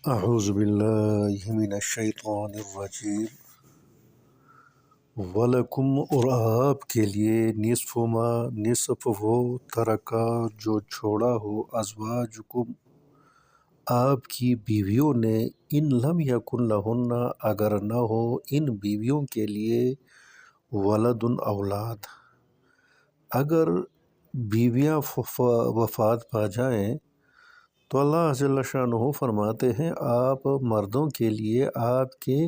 اعوذ باللہ من الشیطان الرجیم وَلَکُمْ، اور آپ کے لیے نصف وہ ترکا جو چھوڑا ہو ازواجکم آپ کی بیویوں نے، ان لم یکن لہن اگر نہ ہو ان بیویوں کے لیے ولد اولاد، اگر بیویاں وفات پا جائیں تو اللہ جل شانہ فرماتے ہیں آپ مردوں کے لیے آپ کے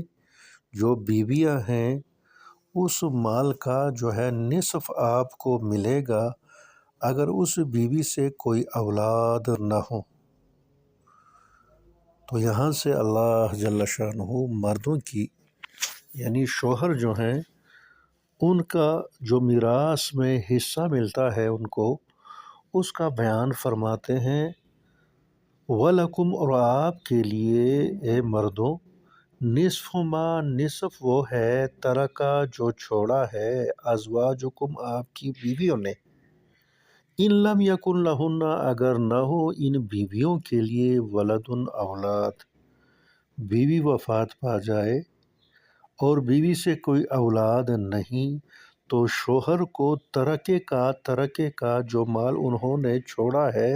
جو بیویاں ہیں اس مال کا جو ہے نصف آپ کو ملے گا اگر اس بیوی سے کوئی اولاد نہ ہو۔ تو یہاں سے اللہ جل شانہ مردوں کی یعنی شوہر جو ہیں ان کا جو میراث میں حصہ ملتا ہے ان کو، اس کا بیان فرماتے ہیں وَلَکُمْ، اور آپ کے لیے اے مردوں، نصف وہ ہے ترکا جو چھوڑا ہے ازواجکم آپ کی بیویوں نے، ان لم یکن لہن اگر نہ ہو ان بیویوں کے لیے ولد اولاد، بیوی وفات پا جائے اور بیوی سے کوئی اولاد نہیں تو شوہر کو ترکے کا جو مال انہوں نے چھوڑا ہے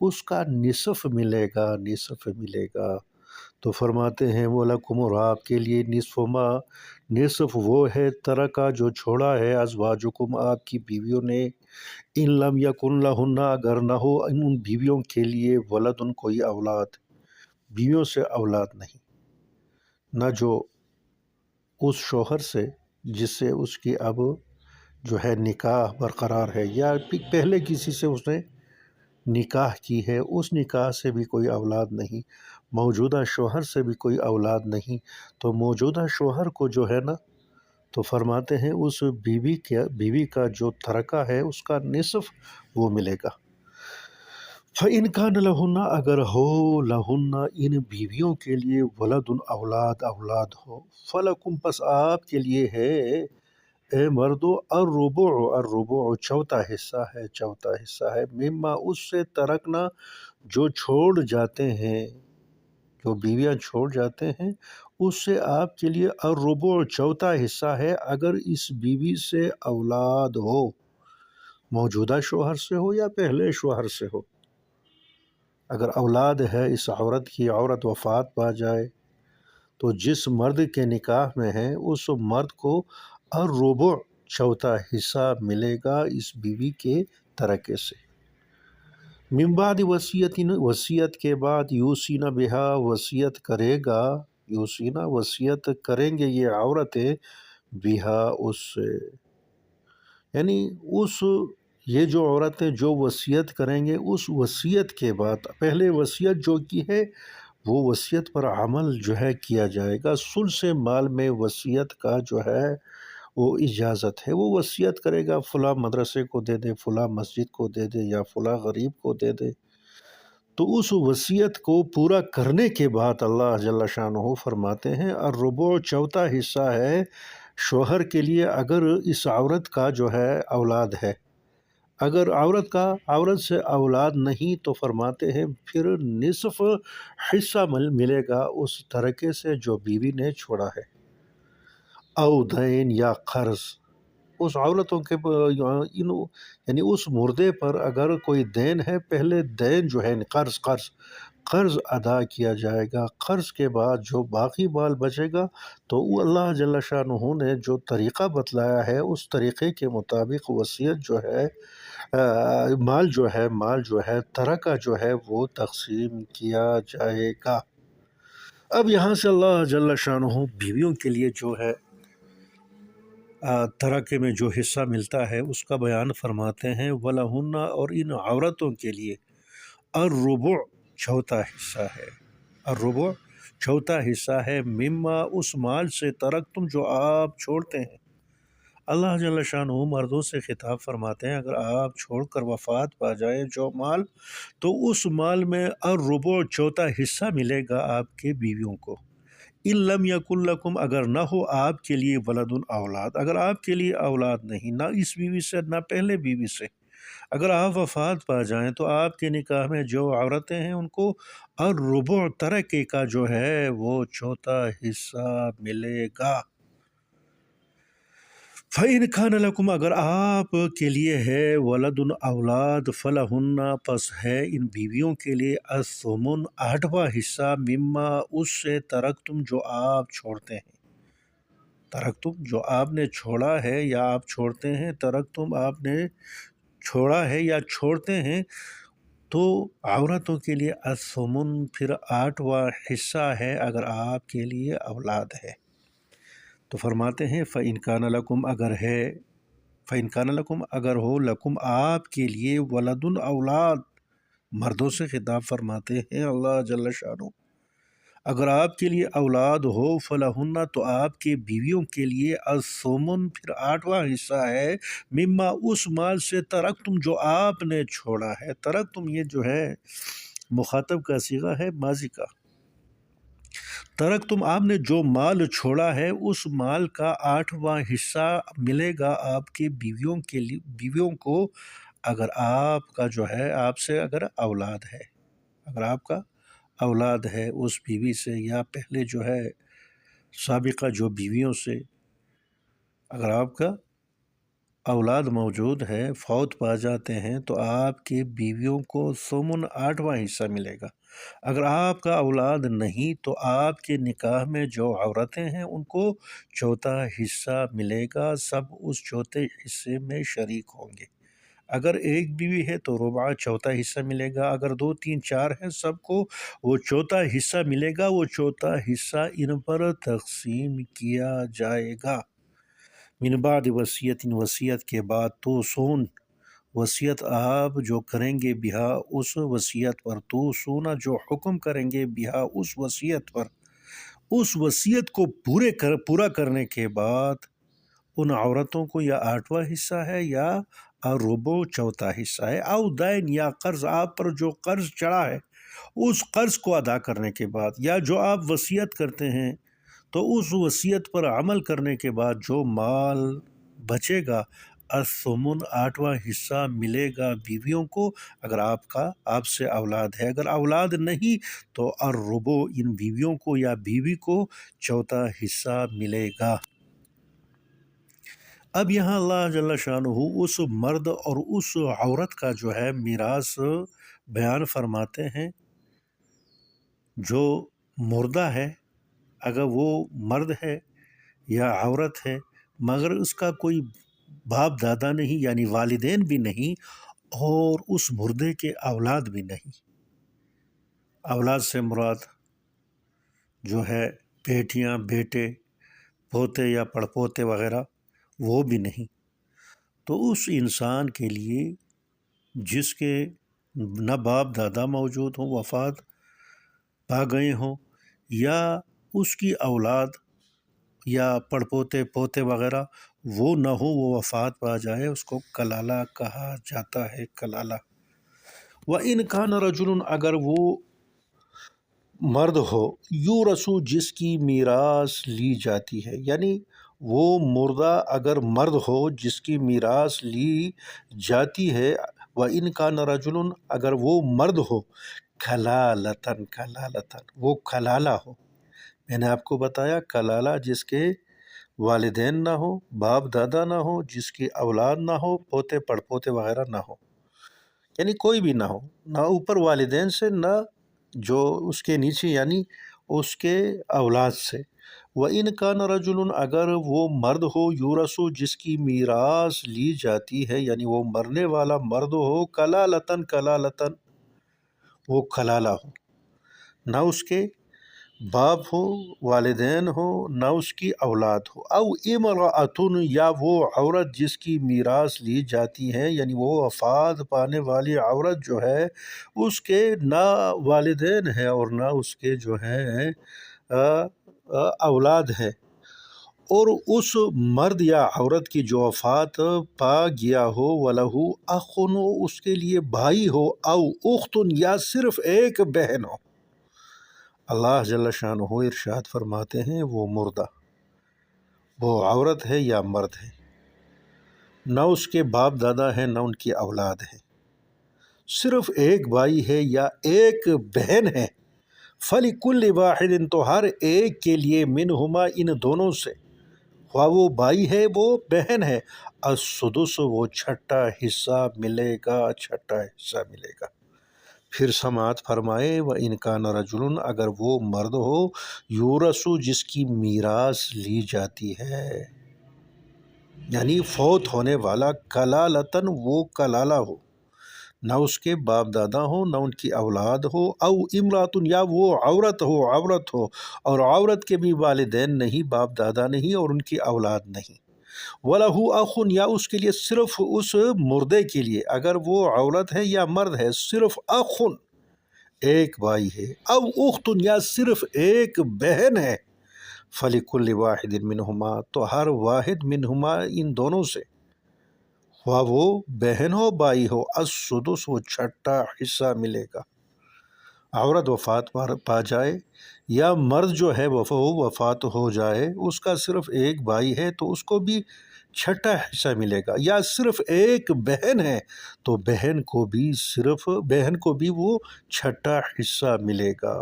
اس کا نصف ملے گا۔ تو فرماتے ہیں وَلَکُمْ، اور آپ کے لیے نصف وہ ہے ترکا جو چھوڑا ہے ازواجکم آپ کی بیویوں نے، ان لم یکن لہن اگر نہ ہو ان بیویوں کے لیے ولد کوئی اولاد، بیویوں سے اولاد نہیں، نہ جو اس شوہر سے جس سے اس کی اب جو ہے نکاح برقرار ہے یا پہلے کسی سے اس نے نکاح کی ہے، اس نکاح سے بھی کوئی اولاد نہیں، موجودہ شوہر سے بھی کوئی اولاد نہیں، تو موجودہ شوہر کو جو ہے نا تو فرماتے ہیں اس بیوی کا جو ترکہ ہے اس کا نصف وہ ملے گا۔ فَإِنْ كَانَ لَهُنَّ، اگر ہو لہن ان بیویوں کے لیے ولد اولاد ہو، فَلَكُمْ، پس آپ کے لیے ہے اے مردو الربع چوتھا حصہ ہے مما اس سے ترکنا جو چھوڑ جاتے ہیں، جو بیویاں چھوڑ جاتے ہیں اس سے آپ کے لیے الربع چوتھا حصہ ہے اگر اس بیوی سے اولاد ہو، موجودہ شوہر سے ہو یا پہلے شوہر سے ہو، اگر اولاد ہے اس عورت کی، عورت وفات پا جائے تو جس مرد کے نکاح میں ہے اس مرد کو الربع چوتھا حصہ ملے گا اس بیوی کے ترکے سے، من بعد وصیت کے بعد یوسینا بہا وصیت کرے گا، یوسینا وصیت کریں گے یہ عورتیں بہا اس سے، یعنی یہ جو عورتیں جو وصیت کریں گے اس وصیت کے بعد، پہلے وصیت جو کی ہے وہ وصیت پر عمل جو ہے کیا جائے گا، ثلث مال میں وصیت کا جو ہے وہ اجازت ہے، وہ وصیت کرے گا فلاں مدرسے کو دے دے، فلاں مسجد کو دے دے یا فلاں غریب کو دے دے، تو اس وصیت کو پورا کرنے کے بعد اللہ جل شانہ فرماتے ہیں الربع چوتھا حصہ ہے شوہر کے لیے اگر اس عورت کا جو ہے اولاد ہے، اگر عورت سے اولاد نہیں تو فرماتے ہیں پھر نصف حصہ ملے گا اس ترکے سے جو بیوی نے چھوڑا ہے، او دین یا قرض، اس عورتوں کے یعنی اس مردے پر اگر کوئی دین ہے، پہلے دین جو ہے قرض ادا کیا جائے گا، قرض کے بعد جو باقی مال بچے گا تو وہ اللہ جل شانہ نے جو طریقہ بتلایا ہے اس طریقے کے مطابق وصیت جو ہے مال جو ہے ترکہ جو ہے وہ تقسیم کیا جائے گا۔ اب یہاں سے اللہ جل شانہ بیویوں کے لیے جو ہے ترکے میں جو حصہ ملتا ہے اس کا بیان فرماتے ہیں وَلَهُنَّ، اور ان عورتوں کے لیے الربع چوتھا حصہ ہے، الربع چوتھا حصہ ہے مما اس مال سے ترک تم جو آپ چھوڑتے ہیں، اللہ جل شانہ مردوں سے خطاب فرماتے ہیں اگر آپ چھوڑ کر وفات پا جائیں جو مال، تو اس مال میں الربع چوتھا حصہ ملے گا آپ کے بیویوں کو، ان لم یکن لکم اگر نہ ہو آپ کے لیے ولد اولاد، اگر آپ کے لیے اولاد نہیں، نہ اس بیوی سے نہ پہلے بیوی سے، اگر آپ وفات پا جائیں تو آپ کے نکاح میں جو عورتیں ہیں ان کو اور ربع ترکے کا جو ہے وہ چوتھا حصہ ملے گا۔ فَإِنْ كَانَ لَكُمْ اگر آپ کے لیے ہے ولد اولاد فلہن پس ہے ان بیویوں کے لیے الثمن آٹھواں حصہ مما اس سے ترکتم جو آپ چھوڑتے ہیں، ترکتم جو آپ نے چھوڑا ہے یا آپ چھوڑتے ہیں، ترکتم آپ نے چھوڑا ہے یا چھوڑتے ہیں، تو عورتوں کے لیے الثمن پھر آٹھواں حصہ ہے اگر آپ کے لیے اولاد ہے۔ تو فرماتے ہیں فَإِنْ كَانَ لَكُمْ اگر ہے، فَإِنْ كَانَ لَكُمْ اگر ہو، لَكُمْ آپ کے لیے ولد اولاد، مردوں سے خطاب فرماتے ہیں اللہ جل شانہ، اگر آپ کے لیے اولاد ہو فلہن تو آپ کے بیویوں کے لیے الثمن پھر آٹھواں حصہ ہے مما اس مال سے ترکتم جو آپ نے چھوڑا ہے۔ ترکتم یہ جو ہے مخاطب کا صیغہ ہے ماضی کا، ترکتم آپ نے جو مال چھوڑا ہے اس مال کا آٹھواں حصہ ملے گا آپ کے بیویوں کے لیے، بیویوں کو اگر آپ کا جو ہے آپ سے اگر اولاد ہے، اگر آپ کا اولاد ہے اس بیوی سے یا پہلے جو ہے سابقہ جو بیویوں سے، اگر آپ کا اولاد موجود ہے، فوت پا جاتے ہیں تو آپ کے بیویوں کو ثمن آٹھواں حصہ ملے گا۔ اگر آپ کا اولاد نہیں تو آپ کے نکاح میں جو عورتیں ہیں ان کو چوتھا حصہ ملے گا، سب اس چوتھے حصے میں شریک ہوں گے۔ اگر ایک بیوی ہے تو ربع چوتھا حصہ ملے گا، اگر دو تین چار ہیں سب کو وہ چوتھا حصہ ملے گا، وہ چوتھا حصہ ان پر تقسیم کیا جائے گا۔ من بعد وصیت، وصیت کے بعد، تو سون وصیت آپ جو کریں گے بہا اس وصیت پر، تو سونا جو حکم کریں گے بہا اس وصیت پر، اس وصیت کو پورا کرنے کے بعد ان عورتوں کو یا آٹھواں حصہ ہے یا ربع چوتھا حصہ ہے، او دین یا قرض آپ پر جو قرض چڑھا ہے اس قرض کو ادا کرنے کے بعد، یا جو آپ وصیت کرتے ہیں تو اس وصیت پر عمل کرنے کے بعد جو مال بچے گا الثمن آٹھواں حصہ ملے گا بیویوں کو اگر آپ سے اولاد ہے۔ اگر اولاد نہیں تو الربع ان بیویوں کو یا بیوی کو چوتھا حصہ ملے گا۔ اب یہاں اللہ جل شانہ اس مرد اور اس عورت کا جو ہے میراث بیان فرماتے ہیں۔ جو مردہ ہے اگر وہ مرد ہے یا عورت ہے مگر اس کا کوئی باپ دادا نہیں یعنی والدین بھی نہیں اور اس مردے کے اولاد بھی نہیں، اولاد سے مراد جو ہے بیٹیاں، بیٹے، پوتے یا پڑپوتے وغیرہ وہ بھی نہیں، تو اس انسان کے لیے جس کے نہ باپ دادا موجود ہوں، وفات پا گئے ہوں، یا اس کی اولاد یا پڑپوتے پوتے وغیرہ وہ نہ ہو، وہ وفات پا جائے، اس کو کلالہ کہا جاتا ہے، کلالہ۔ وَإِنْ كَانَ رَجُلٌ اگر وہ مرد ہو یورث جس کی میراث لی جاتی ہے، یعنی وہ مردہ اگر مرد ہو جس کی میراث لی جاتی ہے، وَإِنْ كَانَ رَجُلٌ اگر وہ مرد ہو کلالتاً، کلالتاً وہ کلالہ ہو، میں نے آپ کو بتایا کلالہ جس کے والدین نہ ہو، باپ دادا نہ ہو، جس کی اولاد نہ ہو، پوتے پڑپوتے وغیرہ نہ ہو، یعنی کوئی بھی نہ ہو، نہ اوپر والدین سے نہ جو اس کے نیچے یعنی اس کے اولاد سے۔ وَإِنْ كَانَ رَجُلٌ اگر وہ مرد ہو یورث جس کی میراث لی جاتی ہے، یعنی وہ مرنے والا مرد ہو کلالتاً، کلالتاً وہ کلالہ ہو، نہ اس کے باپ ہو، والدین ہو، نہ اس کی اولاد ہو، او امرأۃ یا وہ عورت جس کی میراث لی جاتی ہے، یعنی وہ وفات پانے والی عورت جو ہے اس کے نہ والدین ہے اور نہ اس کے جو ہے اولاد ہے، اور اس مرد یا عورت کی جو وفات پا گیا ہو وَلَهُ أَخٌ اس کے لیے بھائی ہو، او اخت یا صرف ایک بہن ہو، اللہ جل شانہ ارشاد فرماتے ہیں وہ مردہ، وہ عورت ہے یا مرد ہے، نہ اس کے باپ دادا ہیں نہ ان کی اولاد ہے، صرف ایک بھائی ہے یا ایک بہن ہے، فَلِكُلِّ وَاحِدٍ تو ہر ایک کے لیے منہما ان دونوں سے، خواہ وہ بھائی ہے وہ بہن ہے، السدس وہ چھٹا حصہ ملے گا، چھٹا حصہ ملے گا۔ پھر سماعت فرمائے وَإِنْ كَانَ رَجُلٌ اگر وہ مرد ہو یورث جس کی میراث لی جاتی ہے، یعنی فوت ہونے والا، کلالتاً وہ کلالہ ہو، نہ اس کے باپ دادا ہو نہ ان کی اولاد ہو، او امراتن یا وہ عورت ہو اور عورت کے بھی والدین نہیں، باپ دادا نہیں اور ان کی اولاد نہیں، وَلَهُ أَخٌ یا اس کے لیے صرف اس مردے کے لیے، اگر وہ عورت ہے یا مرد ہے، صرف اخن ایک بھائی ہے، او اختن یا صرف ایک بہن ہے، فَلِكُلِّ وَاحِدٍ مِّنْهُمَا تو ہر واحد منہما ان دونوں سے، خواہ وہ بہن ہو بھائی ہو، السدس وہ چھٹا حصہ ملے گا۔ عورت وفات پا جائے یا مرد جو ہے وفات ہو جائے، اس کا صرف ایک بھائی ہے تو اس کو بھی چھٹا حصہ ملے گا، یا صرف ایک بہن ہے تو بہن کو بھی وہ چھٹا حصہ ملے گا۔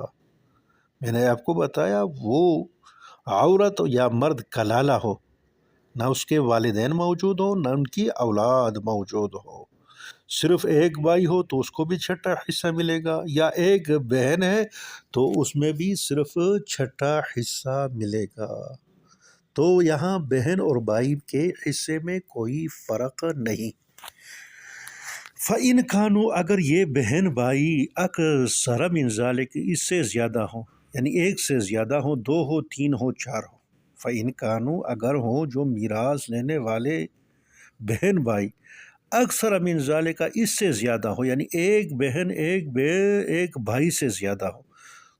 میں نے آپ کو بتایا وہ عورت یا مرد کلالہ ہو، نہ اس کے والدین موجود ہو نہ ان کی اولاد موجود ہو، صرف ایک بھائی ہو تو اس کو بھی چھٹا حصہ ملے گا، یا ایک بہن ہے تو اس میں بھی صرف چھٹا حصہ ملے گا۔ تو یہاں بہن اور بھائی کے حصے میں کوئی فرق نہیں۔ فَإِنْ كَانُوا اگر یہ بہن بھائی اکثر من ذالک اس سے زیادہ ہوں، یعنی ایک سے زیادہ ہوں، دو ہو تین ہو چار ہو، فَإِنْ كَانُوا اگر ہوں جو میراث لینے والے بہن بھائی اکثر من ذالک اس سے زیادہ ہو، یعنی ایک بہن ایک بھائی سے زیادہ ہو،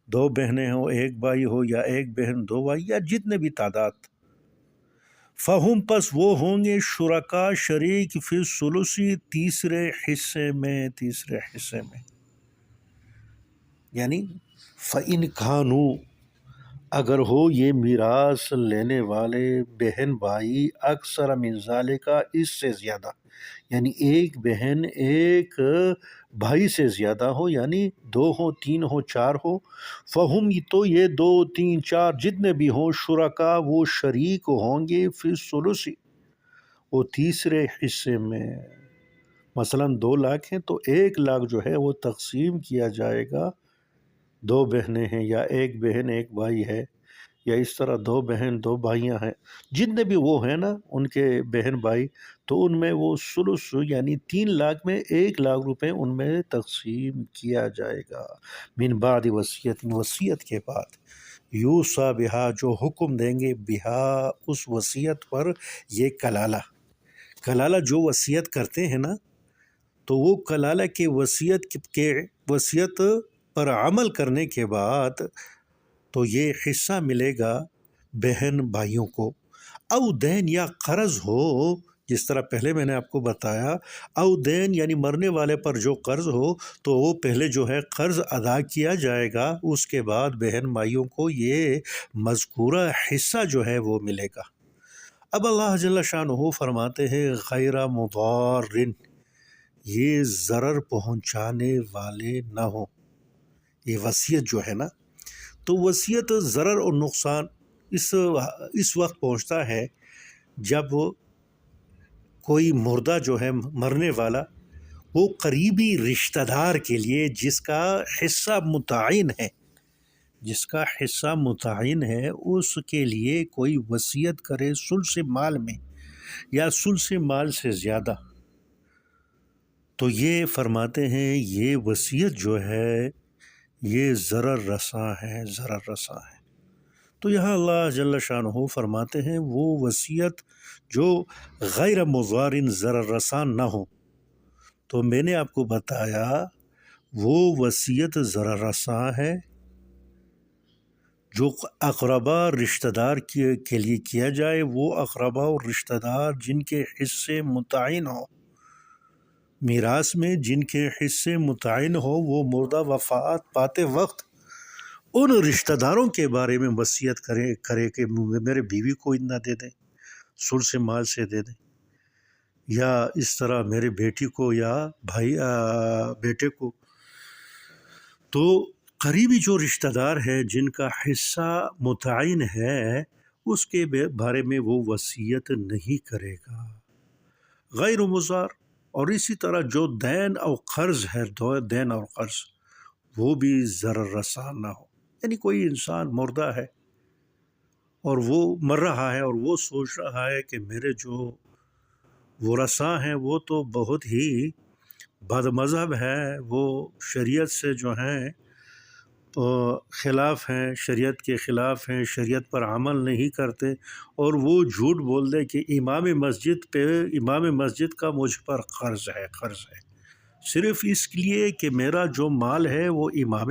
دو بہنیں ہوں ایک بھائی ہو، یا ایک بہن دو بھائی، یا جتنے بھی تعداد، فہم پس وہ ہوں گے شرکا شریک فی الثلث تیسرے حصے میں، یعنی فَإِنْ كَانُوا اگر ہو یہ میراث لینے والے بہن بھائی اکثر من ذالک اس سے زیادہ، یعنی ایک بہن ایک بھائی سے زیادہ ہو، یعنی دو ہو تین ہو چار ہو، فہم تو یہ دو تین چار جتنے بھی ہوں شرکا وہ شریک ہوں گے فی الثلث وہ تیسرے حصے میں۔ مثلاً 2 لاکھ ہیں تو 1 لاکھ جو ہے وہ تقسیم کیا جائے گا، دو بہنیں ہیں یا ایک بہن ایک بھائی ہے، یا اس طرح دو بہن دو بھائیاں ہیں، جتنے بھی وہ ہیں نا ان کے بہن بھائی، تو ان میں وہ ثلث یعنی 3 لاکھ میں 1 لاکھ روپے ان میں تقسیم کیا جائے گا، من بعد وصیت کے بعد، یوصی بہا جو حکم دیں گے، بہا اس وصیت پر، یہ کلالہ جو وصیت کرتے ہیں نا، تو وہ کلالہ کے وصیت پر عمل کرنے کے بعد تو یہ حصہ ملے گا بہن بھائیوں کو، او دین یا قرض ہو، جس طرح پہلے میں نے آپ کو بتایا، او دین یعنی مرنے والے پر جو قرض ہو تو وہ پہلے جو ہے قرض ادا کیا جائے گا، اس کے بعد بہن بھائیوں کو یہ مذکورہ حصہ جو ہے وہ ملے گا۔ اب اللہ جل شانہ فرماتے ہیں غیر مضارن، یہ ضرر پہنچانے والے نہ ہوں، یہ وصیت جو ہے نا، تو وصیت ضرر اور نقصان اس وقت پہنچتا ہے جب کوئی مردہ جو ہے مرنے والا، وہ قریبی رشتہ دار کے لیے جس کا حصہ متعین ہے اس کے لیے کوئی وصیت کرے ثلث مال میں یا ثلث مال سے زیادہ، تو یہ فرماتے ہیں یہ وصیت جو ہے یہ ضرر رساں ہے۔ تو یہاں اللہ جل شانہ فرماتے ہیں وہ وصیت جو غیر مضارن ضرر رساں نہ ہو، تو میں نے آپ کو بتایا وہ وصیت ضرر رساں ہے جو اقربا رشتہ دار کے لیے کیا جائے، وہ اقربا اور رشتہ دار جن کے حصے متعین ہو، میراث میں جن کے حصے متعین ہو، وہ مردہ وفات پاتے وقت ان رشتہ داروں کے بارے میں وصیت کرے کہ میرے بیوی کو اتنا دے دیں، ثلث مال سے دے دیں، یا اس طرح میرے بیٹی کو یا بیٹے کو، تو قریبی جو رشتہ دار ہے جن کا حصہ متعین ہے اس کے بارے میں وہ وصیت نہیں کرے گا، غیر مضار۔ اور اسی طرح جو دین اور قرض ہے، دین اور قرض وہ بھی ضرر رساں نہ ہو، یعنی کوئی انسان مردہ ہے اور وہ مر رہا ہے اور وہ سوچ رہا ہے کہ میرے جو ورثاء ہیں وہ تو بہت ہی بد مذہب ہے، وہ شریعت سے جو ہیں خلاف ہیں، شریعت کے خلاف ہیں، شریعت پر عمل نہیں کرتے، اور وہ جھوٹ بول دے کہ امام مسجد کا مجھ پر قرض ہے، صرف اس لیے کہ میرا جو مال ہے وہ امام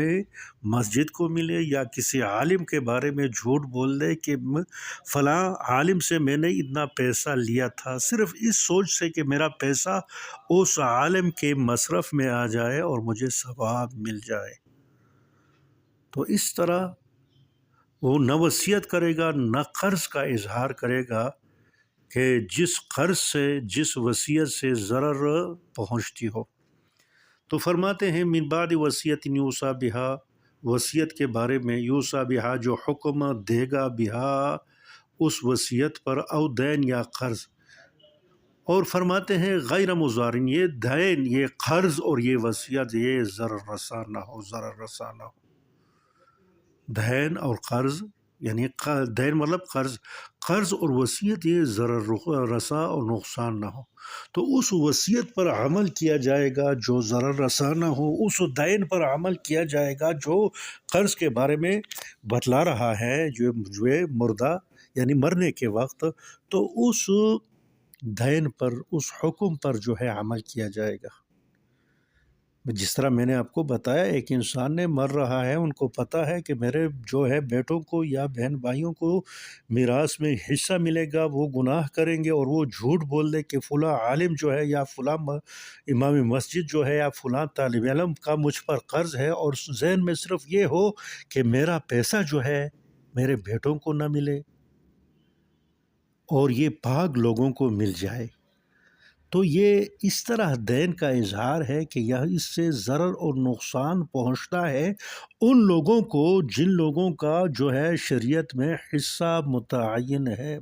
مسجد کو ملے، یا کسی عالم کے بارے میں جھوٹ بول دے کہ فلاں عالم سے میں نے اتنا پیسہ لیا تھا، صرف اس سوچ سے کہ میرا پیسہ اس عالم کے مصرف میں آ جائے اور مجھے ثواب مل جائے، تو اس طرح وہ نہ وصیت کرے گا نہ قرض کا اظہار کرے گا کہ جس قرض سے، جس وصیت سے ضرر پہنچتی ہو۔ تو فرماتے ہیں من بعد وصیت یوصی بہا، وصیت کے بارے میں، یوصی بہا جو حکم دے گا، بہا اس وصیت پر، او دین یا قرض، اور فرماتے ہیں غیر مضارن، یہ دین، یہ قرض اور یہ وصیت یہ ضرر رساں نہ ہو، دین اور قرض، یعنی دین مطلب قرض اور وصیت یہ ضرر رساں اور نقصان نہ ہو، تو اس وصیت پر عمل کیا جائے گا جو ضرر رساں نہ ہو، اس دین پر عمل کیا جائے گا جو قرض کے بارے میں بتلا رہا ہے، جو مردہ یعنی مرنے کے وقت، تو اس دین پر، اس حکم پر جو ہے عمل کیا جائے گا۔ جس طرح میں نے آپ کو بتایا، ایک انسان نے مر رہا ہے، ان کو پتہ ہے کہ میرے جو ہے بیٹوں کو یا بہن بھائیوں کو میراث میں حصہ ملے گا، وہ گناہ کریں گے اور وہ جھوٹ بول دے کہ فلاں عالم جو ہے یا فلاں امام مسجد جو ہے یا فلاں طالب علم کا مجھ پر قرض ہے، اور ذہن میں صرف یہ ہو کہ میرا پیسہ جو ہے میرے بیٹوں کو نہ ملے اور یہ پاک لوگوں کو مل جائے، تو یہ اس طرح دین کا اظہار ہے کہ یہ اس سے ضرر اور نقصان پہنچتا ہے ان لوگوں کو جن لوگوں کا جو ہے شریعت میں حصہ متعین ہے۔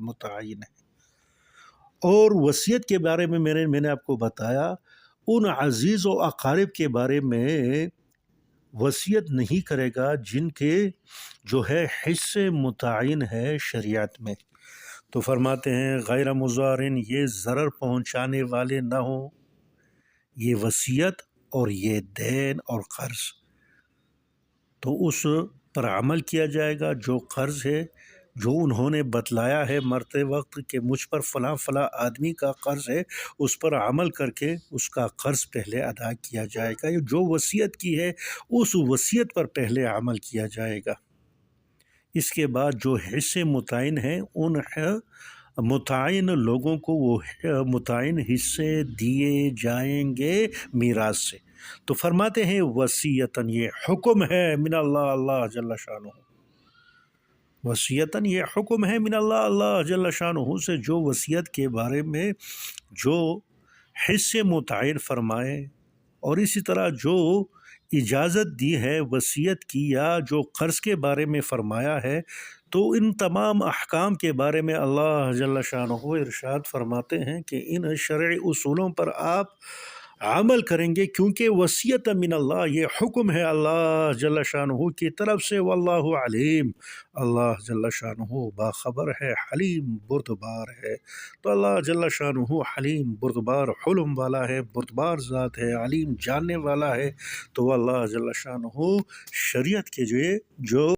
اور وصیت کے بارے میں میں نے آپ کو بتایا، ان عزیز و اقارب کے بارے میں وصیت نہیں کرے گا جن کے جو ہے حصے متعین ہے شریعت میں، تو فرماتے ہیں غیر مضارن، یہ ضرر پہنچانے والے نہ ہوں، یہ وصیت اور یہ دین اور قرض، تو اس پر عمل کیا جائے گا جو قرض ہے، جو انہوں نے بتلایا ہے مرتے وقت کہ مجھ پر فلاں آدمی کا قرض ہے، اس پر عمل کر کے اس کا قرض پہلے ادا کیا جائے گا، جو وصیت کی ہے اس وصیت پر پہلے عمل کیا جائے گا۔ اس کے بعد جو حصے متعین ہیں ان متعین لوگوں کو وہ متعین حصے دیے جائیں گے میراث سے، تو فرماتے ہیں وصیتاً، یہ حکم ہے من اللہ، اللہ جل شانہ، وصیتاً یہ حکم ہے من اللہ، اللہ جل شانہ سے، جو وصیت کے بارے میں جو حصے متعین فرمائے، اور اسی طرح جو اجازت دی ہے وصیت کی یا جو قرض کے بارے میں فرمایا ہے، تو ان تمام احکام کے بارے میں اللہ جل شانہ ارشاد فرماتے ہیں کہ ان شرعی اصولوں پر آپ عمل کریں گے، کیونکہ وصیت من اللہ، یہ حکم ہے اللہ جل شانہ کی طرف سے، واللہ علیم، اللہ جل شانہ باخبر ہے، حلیم بردبار ہے، تو اللہ جل شانہ حلیم بردبار، حلم والا ہے، بردبار ذات ہے، علیم جاننے والا ہے، تو اللہ جل شانہ شریعت کے جو